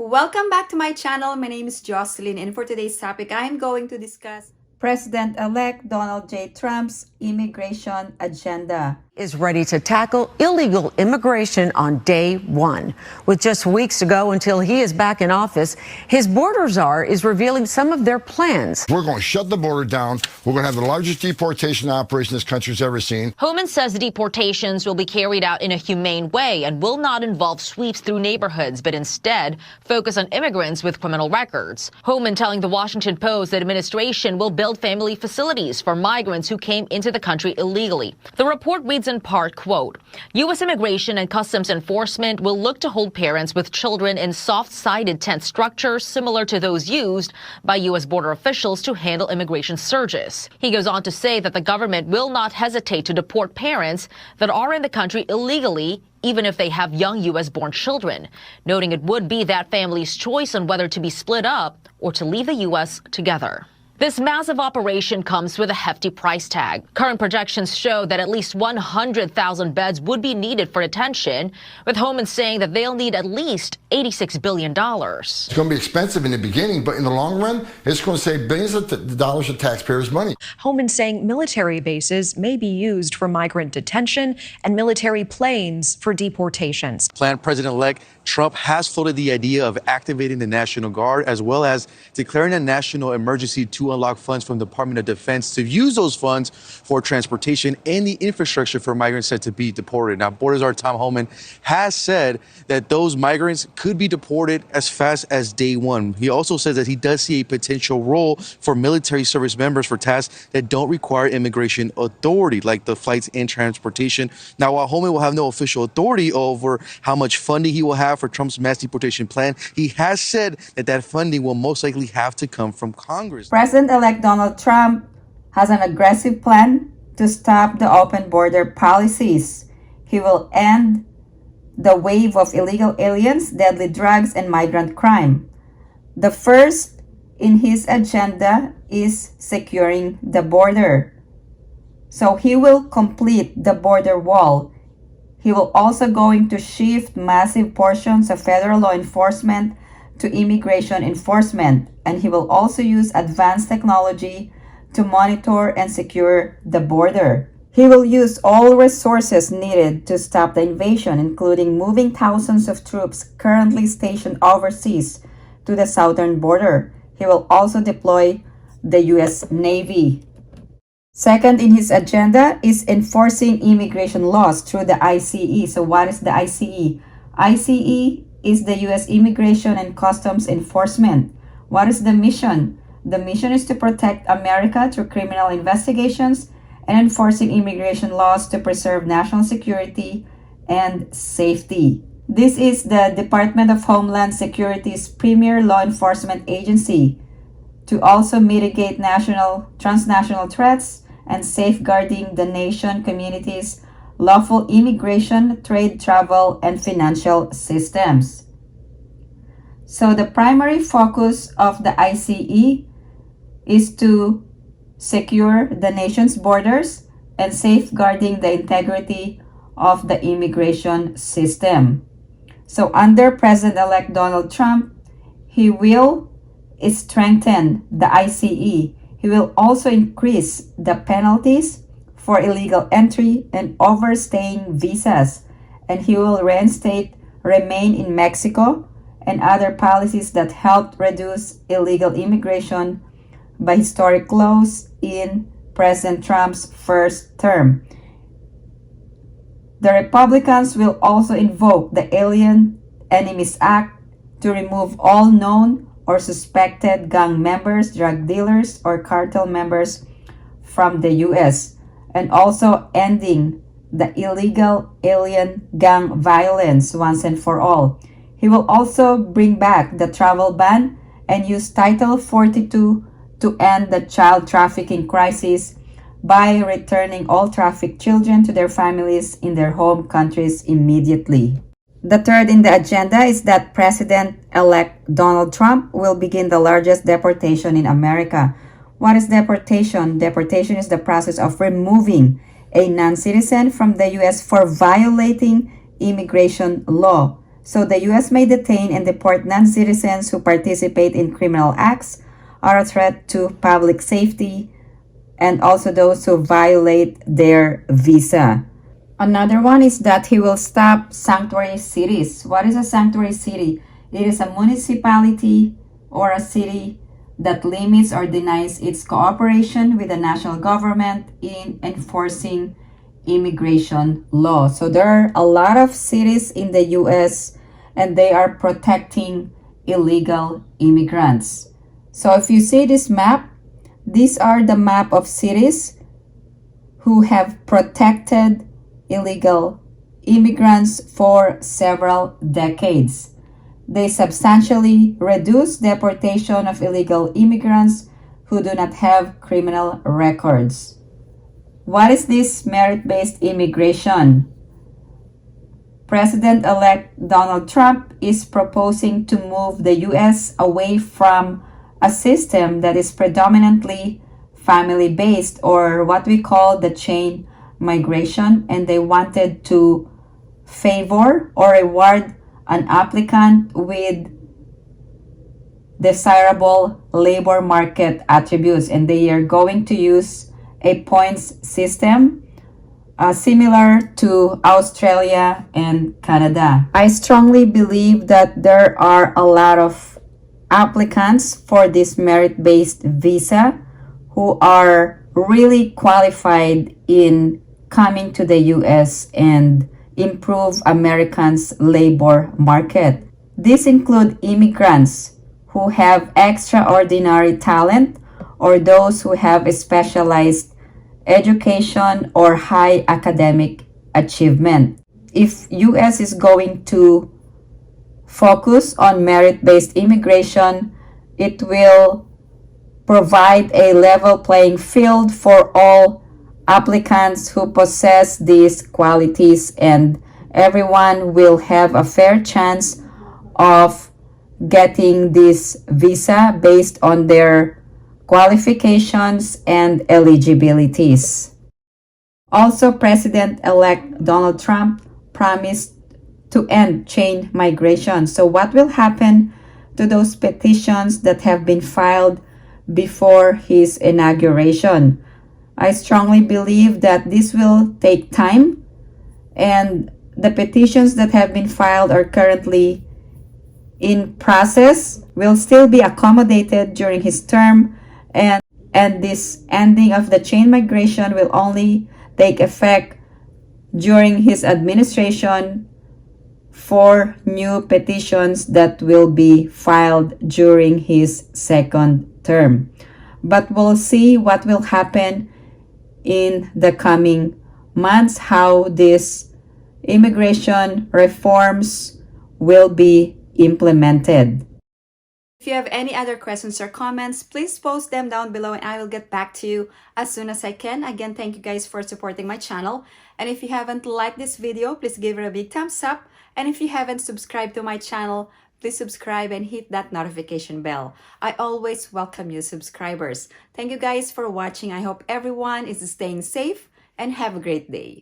Welcome back to my channel. My name is Jocelyn, and for today's topic, I am going to discuss President-elect Donald J. Trump's immigration agenda. Is ready to tackle illegal immigration on day one. With just weeks to go until he is back in office, his border czar is revealing some of their plans. We're going to shut the border down. We're going to have the largest deportation operation this country's ever seen. Homan says the deportations will be carried out in a humane way and will not involve sweeps through neighborhoods, but instead focus on immigrants with criminal records. Homan telling the Washington Post that administration will build family facilities for migrants who came into the country illegally. The report reads in part, quote, U.S. Immigration and Customs Enforcement will look to hold parents with children in soft-sided tent structures similar to those used by U.S. border officials to handle immigration surges. He goes on to say that the government will not hesitate to deport parents that are in the country illegally, even if they have young U.S.-born children, noting it would be that family's choice on whether to be split up or to leave the U.S. together. This massive operation comes with a hefty price tag. Current projections show that at least 100,000 beds would be needed for detention, with Homan saying that they'll need at least $86 billion. It's going to be expensive in the beginning, but in the long run, it's going to save billions of dollars of taxpayers' money. Homan saying military bases may be used for migrant detention and military planes for deportations. Planned President-elect Trump has floated the idea of activating the National Guard as well as declaring a national emergency to unlock funds from the Department of Defense to use those funds for transportation and the infrastructure for migrants set to be deported. Now, Border Czar Tom Homan has said that those migrants could be deported as fast as day one. He also says that he does see a potential role for military service members for tasks that don't require immigration authority, like the flights and transportation. Now, while Homan will have no official authority over how much funding he will have for Trump's mass deportation plan, he has said that that funding will most likely have to come from Congress. President-elect Donald Trump has an aggressive plan to stop the open border policies. He will end the wave of illegal aliens, deadly drugs, and migrant crime. The first in his agenda is securing the border. So he will complete the border wall. He will also going to shift massive portions of federal law enforcement to immigration enforcement, and he will also use advanced technology to monitor and secure the border. He will use all resources needed to stop the invasion, including moving thousands of troops currently stationed overseas to the southern border. He will also deploy the U.S. Navy. Second in his agenda is enforcing immigration laws through the ICE. So what is the ICE? ICE is the U.S. Immigration and Customs Enforcement. What is the mission? The mission is to protect America through criminal investigations and enforcing immigration laws to preserve national security and safety. This is the Department of Homeland Security's premier law enforcement agency to also mitigate transnational threats and safeguarding the nation, communities, lawful immigration, trade, travel, and financial systems. So the primary focus of the ICE is to secure the nation's borders and safeguarding the integrity of the immigration system. So under President-elect Donald Trump, he will strengthen the ICE. He will also increase the penalties for illegal entry and overstaying visas, and he will reinstate Remain in Mexico and other policies that helped reduce illegal immigration by historic laws in President Trump's first term. The Republicans will also invoke the Alien Enemies Act to remove all known or suspected gang members, drug dealers, or cartel members from the U.S., and also ending the illegal alien gang violence once and for all. He will also bring back the travel ban and use Title 42 to end the child trafficking crisis by returning all trafficked children to their families in their home countries immediately. The third in the agenda is that President-elect Donald Trump will begin the largest deportation in America. What is deportation? Deportation is the process of removing a non-citizen from the U.S. for violating immigration law. So the U.S. may detain and deport non-citizens who participate in criminal acts, are a threat to public safety, and also those who violate their visa. Another one is that he will stop sanctuary cities. What is a sanctuary city? It is a municipality or a city that limits or denies its cooperation with the national government in enforcing immigration law. So there are a lot of cities in the US and they are protecting illegal immigrants. So if you see this map, these are the map of cities who have protected illegal immigrants for several decades. They substantially reduce deportation of illegal immigrants who do not have criminal records. What is this merit-based immigration? President-elect Donald Trump is proposing to move the U.S. away from a system that is predominantly family-based, or what we call the chain migration, and they wanted to favor or reward an applicant with desirable labor market attributes, and they are going to use a points system similar to Australia and Canada. I strongly believe that there are a lot of applicants for this merit-based visa who are really qualified in coming to the US and improve Americans' labor market. These include immigrants who have extraordinary talent or those who have a specialized education or high academic achievement. If US is going to focus on merit-based immigration, it will provide a level playing field for all applicants who possess these qualities, and everyone will have a fair chance of getting this visa based on their qualifications and eligibilities. Also, President-elect Donald Trump promised to end chain migration. So what will happen to those petitions that have been filed before his inauguration? I strongly believe that this will take time, and the petitions that have been filed are currently in process will still be accommodated during his term, and this ending of the chain migration will only take effect during his administration for new petitions that will be filed during his second term. But we'll see what will happen in the coming months, how these immigration reforms will be implemented. If you have any other questions or comments, please post them down below and I will get back to you as soon as I can. Again, thank you guys for supporting my channel. And if you haven't liked this video, please give it a big thumbs up. And if you haven't subscribed to my channel, please subscribe and hit that notification bell. I always welcome new subscribers. Thank you guys for watching. I hope everyone is staying safe and have a great day.